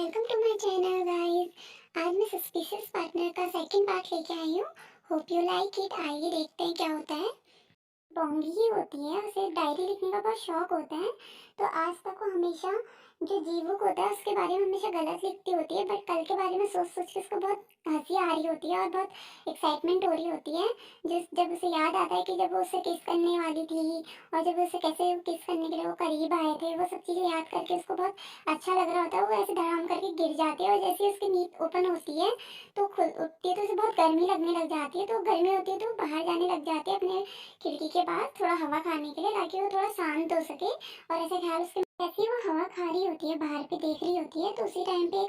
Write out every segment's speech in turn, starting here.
Welcome to my channel guys. आज मैं suspicious partner का सेकंड पार्ट लेके आई हूँ। Hope you like it. आइए देखते हैं क्या होता है। पोंगी ही होती है, उसे डायरी लिखने का बहुत शौक होता है। तो आज तक वो हमेशा जो जीवुक होता है उसके बारे में हमेशा गलत लिखती होती है, बट कल के बारे में सोच सोच के उसको बहुत हंसी आ रही होती है और बहुत एक्साइटमेंट हो रही होती है। जिस जब उसे याद आता है कि जब वो उससे किस करने वाली थी और जब उसे कैसे किस करने के लिए वो करीब आए थे, वो सब चीज़ें याद करके उसको बहुत अच्छा लग रहा होता है। वो ऐसे धड़ाम करके गिर जाती है और जैसे ही उसकी नींद ओपन होती है तो खुद उठती है तो उसे बहुत गर्मी लगने लग जाती है। तो गर्मी होती है तो बाहर जाने लग जाती है अपने खिड़की के पास थोड़ा हवा खाने के लिए, ताकि वो थोड़ा शांत हो सके। और ऐसे ख्याल उसके जैसे ही वो हवा खा रही होती है, बाहर पे देख रही होती है, तो उसी टाइम पे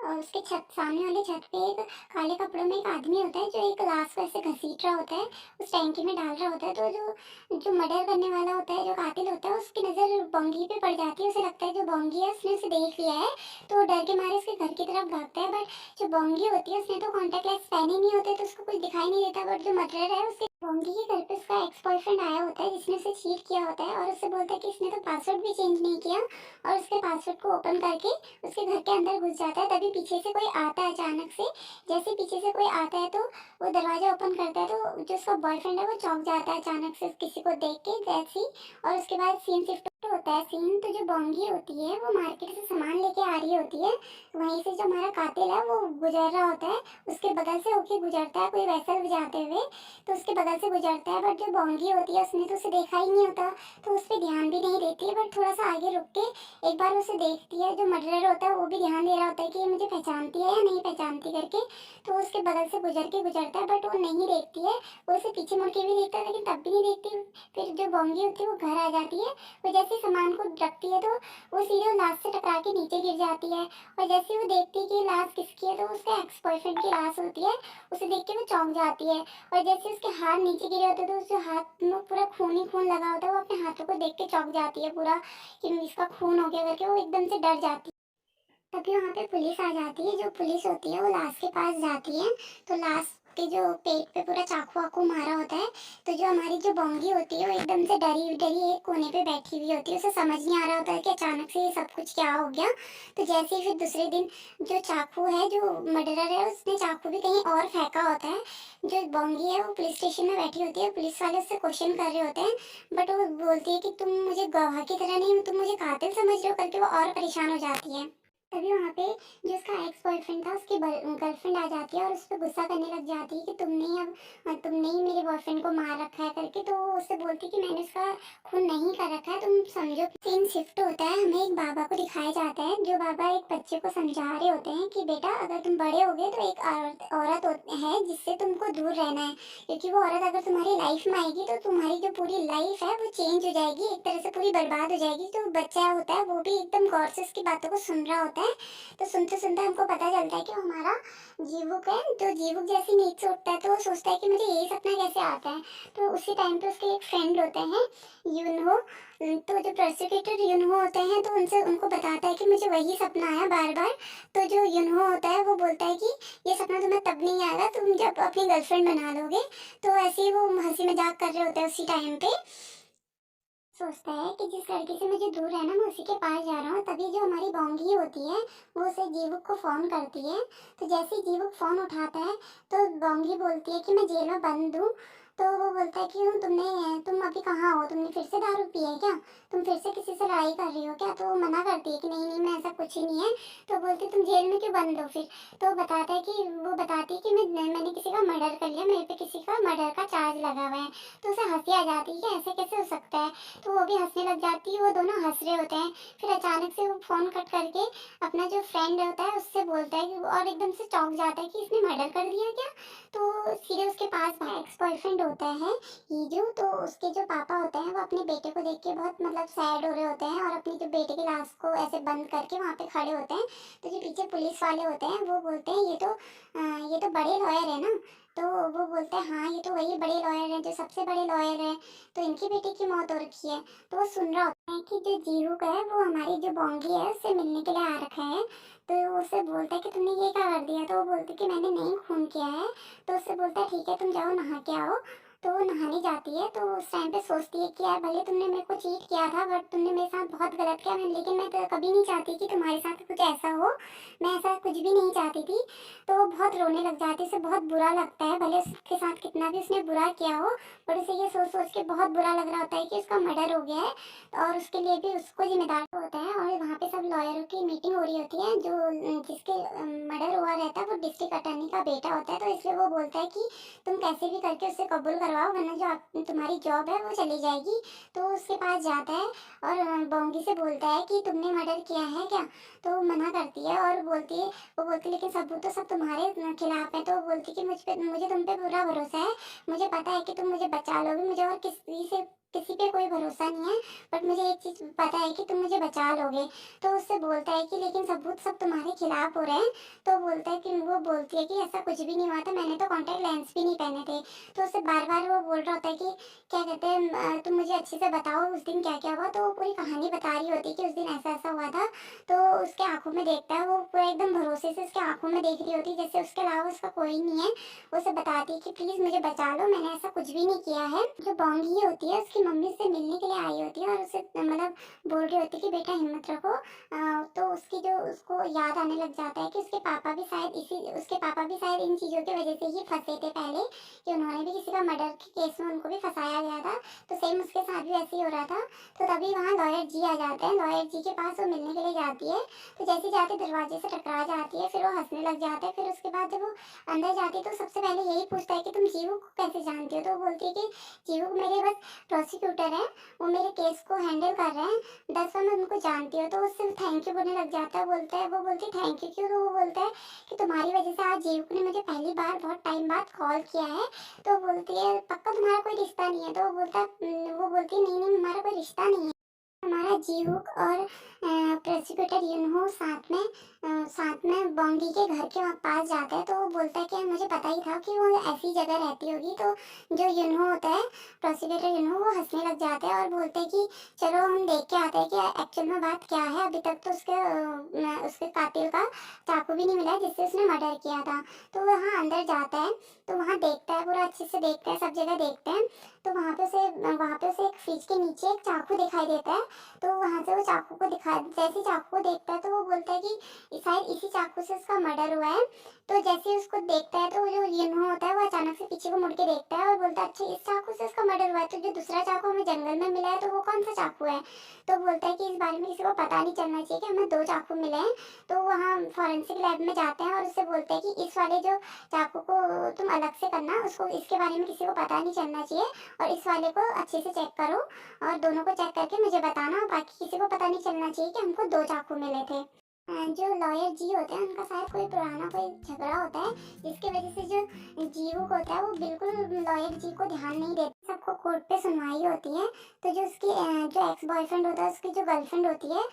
उसके छत सामने वाले छत पे एक काले कपड़ों में एक आदमी होता है जो एक ग्लास को ऐसे घसीट रहा होता है, उस टैंकी में डाल रहा होता है। तो जो जो मर्डर करने वाला होता है, जो कातिल होता है, उसकी नज़र बोंगी पे पड़ जाती है। उसे लगता है जो बोंगी है उसने उसे देख लिया है, तो वो डर के मारे उसके घर की तरफ भागता है। बट जो बोंगी होती है उसने तो कॉन्टेक्ट लेंस पहने नहीं होते, तो उसको कुछ दिखाई नहीं देता। बट जो मर्डर है उसके बोंगी के घर पे उसका एक्स बॉयफ्रेंड आया होता है जिसने उसे चीट किया होता है, और उससे बोलता है कि इसने तो पासवर्ड भी चेंज नहीं किया, और उसके पासवर्ड को ओपन करके उसके घर के अंदर घुस जाता है। तभी पीछे से कोई आता है अचानक से। जैसे पीछे से कोई आता है तो वो दरवाजा ओपन करता है, तो जो उसका बॉयफ्रेंड है वो चौंक जाता है अचानक से किसी को देख के जैसी। और उसके बाद सीन शिफ्ट होता है। सीन तो जो बोंगी होती है वो मार्केट से सामान लेके आ रही होती है, वहीं से जो हमारा कातिल है वो गुजर रहा होता है, उसके बगल से होके गुजरता है कोई वेसल बजाते हुए, तो उसके बगल से गुजरता है। बट जो बोंगी होती है उसने तो उसे देखा ही नहीं होता, तो उस पर ध्यान भी नहीं देती है। बट थोड़ा सा आगे रुक के एक बार उसे देखती है। जो मर्डरर होता है वो भी ध्यान दे रहा होता है कि ये मुझे पहचानती है या नहीं पहचानती करके, तो वो उसके बगल से गुजर के गुजरता है, बट वो नहीं देखती है। वो उसे पीछे मुड़ के भी देखता है लेकिन तब भी नहीं देखती। फिर जो बोंगी होती है वो घर आ जाती है। वो जैसे ही सामान को रखती है तो वो सीधे लाश से टकरा के नीचे गिर जाती है। और जैसे ही वो देखती है कि लाश किसकी है, तो उसका एक्स बॉयफ्रेंड की लाश होती है। उसे देख के वो चौंक जाती है, और जैसे उसके हाथ नीचे गिरे होते तो उसके हाथ में पूरा खून ही खून लगा होता है। वो अपने हाथों को देख के चौंक जाती है पूरा कि इसका खून हो गया करके, वो एकदम से डर जाती है। तभी वहाँ पे पुलिस आ जाती है। जो पुलिस होती है वो लाश के पास जाती है, तो लाश के जो पेट पे पूरा चाकू वाकू मारा होता है। तो जो हमारी जो बोंगी होती है वो एकदम से डरी डरी एक कोने पे बैठी हुई होती है। उसे समझ नहीं आ रहा होता है कि अचानक से ये सब कुछ क्या हो गया। तो जैसे ही फिर दूसरे दिन जो चाकू है, जो मर्डरर है, उसने चाकू भी कहीं और फेंका होता है। जो बोंगी है वो पुलिस स्टेशन में बैठी होती है, पुलिस वाले उससे क्वेश्चन कर रहे होते हैं, बट वो बोलती है कि तुम मुझे गवाह की तरह नहीं, तुम मुझे कातिल समझ रहे हो करके, वो और परेशान हो जाती है। तभी वहाँ पे जो उसका एक्स बॉयफ्रेंड था उसकी गर्लफ्रेंड आ जाती है और उस पर गुस्सा करने लग जाती है कि तुमने ही मेरे बॉयफ्रेंड को मार रखा है करके। तो वो उससे बोलती है कि मैंने उसका खून नहीं कर रखा है, तुम समझो। सीन शिफ्ट होता है, हमें एक बाबा को दिखाया जाता है। जो बाबा एक बच्चे को समझा रहे होते हैं कि बेटा अगर तुम बड़े हो गए तो एक औरत है जिससे तुमको दूर रहना है, क्योंकि वो औरत अगर तुम्हारी लाइफ में आएगी तो तुम्हारी जो पूरी लाइफ है वो चेंज हो जाएगी, एक तरह से पूरी बर्बाद हो जाएगी। तो बच्चा होता है वो भी एकदम गौर से उसकी बातों को सुन रहा होता है। तो सुनते सुनते हमको पता चलता है कि वो हमारा जीवुक है। तो जीवुक जैसी नींद से उठता है तो वो सोचता है कि मुझे यही सपना कैसे आता है। तो उसी टाइम पे उसके एक फ्रेंड होते हैं, यूनहो। तो जो प्रोसिक्यूटर यूनहो होते हैं तो उनसे उनको बताता है कि मुझे वही सपना आया बार बार। तो जो यूनहो होता है वो बोलता है कि ये सपना तुम्हें तब नहीं आएगा तुम जब अपनी गर्लफ्रेंड बना लोगे। तो ऐसे ही वो हंसी मजाक कर रहे होते हैं उसी टाइम पे। सोचता है कि जिस लड़की से मुझे दूर रहना, मैं उसी के पास जा रहा हूँ। तभी जो हमारी बोंगी होती है वो उसे जीवुक को फ़ोन करती है। तो जैसे ही जीवुक फ़ोन उठाता है तो बोंगी बोलती है कि मैं जेल में बंद हूँ। तो वो बोलता है कि तुम अभी कहाँ हो, तुमने फिर से दारू पी है क्या, तुम फिर से किसी से लड़ाई कर रही हो क्या। तो वो मना करती है कि नहीं नहीं, मैं ऐसा कुछ ही नहीं है। तो बोलती तुम जेल में क्यों बंद हो फिर। तो वो बताती है कि मैंने किसी का मर्डर कर लिया, मेरे पे किसी का मर्डर का चार्ज लगा हुआ है। तो उसे हंसी आ जाती है कि ऐसे कैसे हो सकता है। तो वो भी हंसने लग जाती है, वो दोनों हंस रहे होते हैं। फिर अचानक से वो फ़ोन कट करके अपना जो फ्रेंड होता है उससे बोलता है और एकदम से चौंक जाता है कि इसने मर्डर कर दिया क्या। तो सीधे उसके पास एक्स बॉयफ्रेंड होता है हीजू। तो उसके जो पापा होते हैं वो अपने बेटे को देख के बहुत मतलब सैड हो रहे होते हैं, और अपनी जो बेटे की लाश को ऐसे बंद करके वहाँ पे खड़े होते हैं। तो जो पीछे पुलिस वाले होते हैं वो बोलते हैं ये तो बड़े लॉयर है ना। तो वो बोलते हैं हाँ ये तो वही बड़े लॉयर हैं जो सबसे बड़े लॉयर हैं, तो इनके बेटे की मौत हो रखी है। तो वो सुन रहा होता है कि जो जीवुक है वो हमारी जो बोंगी है उससे मिलने के लिए आ रखा है। तो वो उससे बोलता है कि तुमने ये क्या कर दिया। तो वो बोलती है कि मैंने नहीं खून किया है। तो उससे बोलता है ठीक है तुम जाओ नहा के आओ। तो वो नहाने जाती है, तो उस टाइम पे सोचती है कि यार भले तुमने मेरे को चीट किया था, बट तुमने मेरे साथ बहुत गलत किया, लेकिन मैं तो कभी नहीं चाहती कि तुम्हारे साथ कुछ ऐसा हो, मैं ऐसा कुछ भी नहीं चाहती थी। तो वो बहुत रोने लग जाती है, उसे बहुत बुरा लगता है, भले उसके साथ कितना भी उसने बुरा किया हो, बट उसे ये सोच सोच के बहुत बुरा लग रहा होता है कि उसका मर्डर हो गया है, और उसके लिए भी उसको जिम्मेदार होता है। और वहाँ पे सब लॉयरों की मीटिंग हो रही होती है, जो जिसके मर्डर हुआ रहता है वो डिस्ट्रिक्ट अटॉर्नी का बेटा होता है, तो इसलिए वो बोलता है कि तुम कैसे भी करके उससे कबूल करवाओ, वरना जो तुम्हारी जॉब है वो चली जाएगी। तो वो उसके पास जाता है और बोंगी से बोलता है कि तुमने मर्डर किया है क्या? तो वो मना करती है और बोलती है, वो बोलती है लेकिन सबूत तो सब तुम्हारे खिलाफ है। तो वो बोलती है कि मुझे तुम पे पूरा भरोसा है, मुझे पता है कि तुम मुझे बचा लोगे, मुझे और किसी पे कोई भरोसा नहीं है, बट मुझे एक चीज़ पता है कि तुम मुझे बचा लोगे। तो उससे बोलता है कि लेकिन सबूत सब तुम्हारे खिलाफ हो रहे हैं। तो बोलता है कि वो बोलती है कि ऐसा कुछ भी नहीं हुआ था, मैंने तो कॉन्टैक्ट लेंस भी नहीं पहने थे। तो उससे बार बार वो बोल रहा होता है कि क्या कहते हैं, तुम मुझे अच्छे से बताओ उस दिन क्या क्या हुआ। तो वो पूरी कहानी बता रही होती है कि उस दिन ऐसा ऐसा हुआ था। तो उसके आंखों में देखता है, वो पूरा एकदम भरोसे से उसके आंखों में देख रही होती है, जैसे उसके अलावा उसका कोई नहीं है। वो उसे बताती है कि प्लीज़ मुझे बचा लो, मैंने ऐसा कुछ भी नहीं किया है। जो बोंगी होती है उसकी मम्मी से मिलने के लिए आई होती है, और उसे मतलब बोल रही होती है कि बेटा हिम्मत रखो। तो उसकी जो उसको याद आने लग जाता है कि उसके पापा भी शायद इन चीज़ों की वजह से ही फंसे थे पहले, कि उन्होंने भी किसी का मर्डर के केस में उनको भी फंसाया गया था। तो सेम उसके साथ भी ऐसे ही हो रहा था। तो तभी वहाँ लॉयर जी आ जाते हैं, लॉयर जी के पास वो मिलने के लिए जाती है। तो जैसे जाते दरवाजे से टकरा जाती है, फिर वो हंसने लग जाता है। फिर उसके बाद जब वो अंदर जाती है तो सबसे पहले यही पूछता है कि तुम जीवू को कैसे जानती हो? तो वो बोलती है कि जीवू मेरे बस प्रोसिक्यूटर हैं, वो मेरे केस को हैंडल कर रहे हैं, दरअसल मैं उनको जानती हूँ। तो उससे थैंक यू बोलने लग जाता है, बोलता है, वो बोलती है थैंक यू क्यों? तो वो बोलता है कि तुम्हारी वजह से आज जीवू ने मुझे पहली बार बहुत टाइम बाद कॉल किया है। तो बोलती है पक्का तुम्हारा कोई रिश्ता नहीं है? तो वो बोलता है वो बोलती है नहीं नहीं, हमारा कोई रिश्ता नहीं है। हमारा जीवुक और प्रोसिक्यूटर यूनहो साथ में बोंगी के घर के पास जाता है। तो वो बोलता है कि मुझे पता ही था कि वो ऐसी जगह रहती होगी। तो जो यूनहो होता है, प्रोसिक्यूटर यूनहो, वो हंसने लग जाते हैं और बोलते हैं कि चलो हम देख के आते हैं कि एक्चुअल में बात क्या है। अभी तक तो उसके कातिल का चाकू भी नहीं मिला है जिससे उसने मर्डर किया था। तो वहाँ अंदर जाता है, तो वहाँ देखता है, पूरा अच्छे से देखता है, सब जगह देखते हैं। तो वहाँ पे उसे एक फ्रिज के नीचे एक चाकू दिखाई देता है। तो वहाँ से वो चाकू को जैसे चाकू को देखता है तो वो बोलता है कि शायद इसी चाकू से उसका मर्डर हुआ है। तो जैसे ही उसको देखता है तो जो यन्हो होता है वो अचानक से पीछे को मुड़ के देखता है और बोलता है अच्छा इस चाकू से उसका मर्डर हुआ है, तो जो दूसरा चाकू हमें जंगल में मिला है तो वो कौन सा चाकू है? तो बोलता है कि इस बारे में किसी को पता नहीं चलना चाहिए कि हमें दो चाकू मिले हैं। तो वहाँ फॉरेंसिक लैब में जाते हैं और उससे बोलते हैं कि इस वाले जो चाकू को तुम अलग से करना, उसको इसके बारे में किसी को पता नहीं चलना चाहिए, और इस वाले को अच्छे से चेक करो और दोनों को चेक करके मुझे बताना, और बाकी किसी को पता नहीं चलना चाहिए कि हमको दो चाकू मिले थे। जो लॉयर जी होते हैं उनका शायद पुराना कोई झगड़ा होता है, जिसकी वजह से जो जीवू को होता है वो बिल्कुल लॉयर जी को ध्यान नहीं देता। सबको कोर्ट पे सुनवाई होती है। तो जो उसकी जो एक्स बॉयफ्रेंड होता है, उसकी जो गर्लफ्रेंड होती है,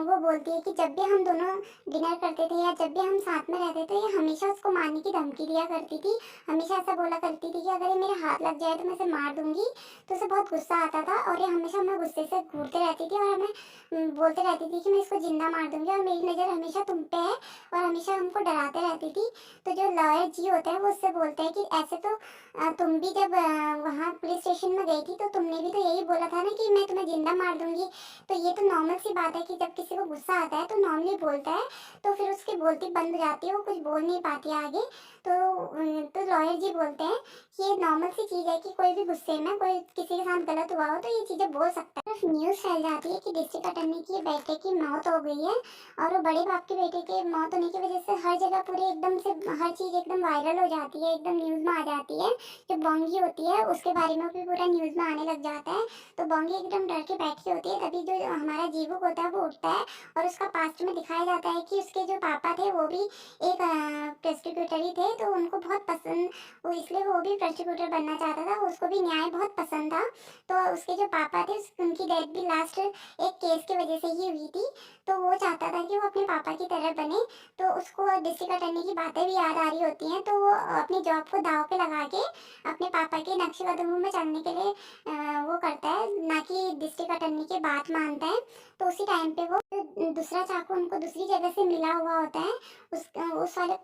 वो बोलती है कि जब भी हम दोनों डिनर करते थे या जब भी हम साथ में रहते थे, ये हमेशा उसको मारने की धमकी दिया करती थी। हमेशा ऐसा बोला करती थी कि अगर ये मेरे हाथ लग जाए तो मैं इसे मार दूंगी। तो उसे बहुत गुस्सा आता था और ये हमेशा हमें गुस्से से घूरते रहती थी और हमें बोलते रहती थी कि मैं इसको जिंदा मार दूंगी, और मेरी नज़र हमेशा तुम पे है, और हमेशा हमको डराते रहती थी। तो जो लॉयर जी होते हैं वो उससे बोलते हैं कि ऐसे तो तुम भी जब वहाँ पुलिस स्टेशन में गई थी तो तुमने भी तो यही बोला था ना कि मैं तुम्हें जिंदा मार दूंगी। तो ये तो नॉर्मल सी बात है कि जब किसी को गुस्सा आता है तो नॉर्मली बोलता है। तो फिर उसकी बोलती बंद हो जाती है, वो कुछ बोल नहीं पाती है आगे। तो लॉयर जी बोलते हैं कि ये नॉर्मल सी चीज़ है कि कोई भी गुस्से में कोई किसी के साथ गलत हुआ हो तो ये चीज़ें बोल सकता है। न्यूज़ फैल जाती है कि डिस्ट्रिक्ट अटॉर्नी की बेटे की मौत हो गई है, और वो बड़े बाप के बेटे के मौत होने की वजह से हर जगह पूरी एकदम से हर चीज़ एकदम वायरल हो जाती है, एकदम न्यूज़ में आ जाती है। जो बोंगी होती है उसके बारे में भी पूरा न्यूज़ में आने लग जाता है। तो बोंगी एकदम डर के बैठी होती है। तभी जो हमारा जीवुक होता है वो उठता है, और उसका पास्ट में दिखाया जाता है कि उसके जो पापा थे वो भी एक प्रोसिक्यूटर ही थे। तो उनको बहुत पसंद, वो इसलिए वो भी प्रोसिक्यूटर बनना चाहता था, उसको भी न्याय बहुत पसंद था। तो उसके जो पापा थे उनकी डेथ भी लास्ट एक केस की वजह से ही हुई थी। तो वो चाहता था कि वो अपने पापा की तरह बने। तो उसको डिस्ट्रिक्ट अटॉर्नी की बातें भी याद आ रही होती हैं, तो वो अपनी जॉब को दांव पे लगा के अपने पापा के नक्शे कदमों में चलने के लिए वो करता है, ना कि डिस्ट्रिक्ट अटॉर्नी की बात मानता है। तो उसी टाइम पे वो दूसरा चाकू उनको दूसरी जगह से मिला हुआ होता है, उस वाले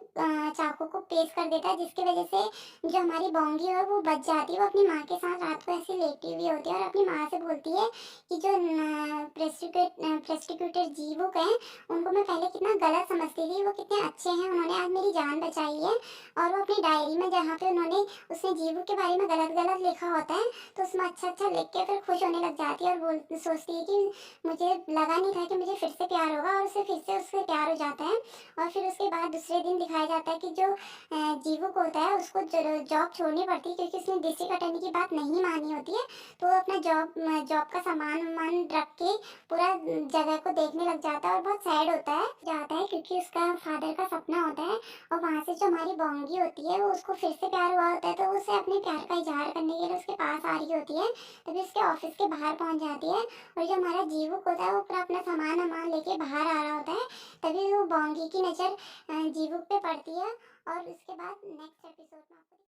चाकू को पेश कर देता है, जिसकी वजह से जो हमारी बोंगी है वो बच जाती है। वो अपनी माँ के साथ रात को ऐसे लेटी हुई होती है और अपनी माँ से बोलती है कि जो प्रोस्टिक्यूटर जीवुक हैं, उनको मैं पहले कितना गलत समझती थी, वो कितने अच्छे हैं, उन्होंने आज मेरी जान बचाई है। और वो अपनी डायरी में जहाँ पे उसने जीवुक के बारे में गलत गलत लिखा होता है, तो उसमें अच्छा अच्छा लिख के फिर खुश होने लग जाती है और सोचती है कि मुझे लगा नहीं था कि मुझे फिर से प्यार होगा, और उसे फिर से उससे प्यार हो जाता है। और फिर उसके बाद दूसरे दिन दिखाया जाता है कि जो जीवुक होता है उसको जॉब छोड़नी पड़ती है, क्योंकि उसने डिस्ट्रिक्ट अटॉर्नी की बात नहीं मानी होती है। तो वो अपना जॉब का सामान वामान रख के पूरा जगह को देखने लग जाता है और बहुत सैड होता है क्योंकि उसका फादर का सपना होता है। और वहाँ से जो हमारी बोंगी होती है वो उसको फिर से प्यार हुआ होता है, तो वो उसे अपने प्यार का इजहार करने के लिए उसके पास आ रही होती है। तभी उसके ऑफिस के बाहर पहुँच जाती है, और जो हमारा जीवुक होता है वो पूरा अपना सामान वामान लेके बाहर आ रहा होता है। तभी वो बोंगी की नज़र जीवुक पे पड़ती है। और उसके बाद नेक्स्ट एपिसोड में आपको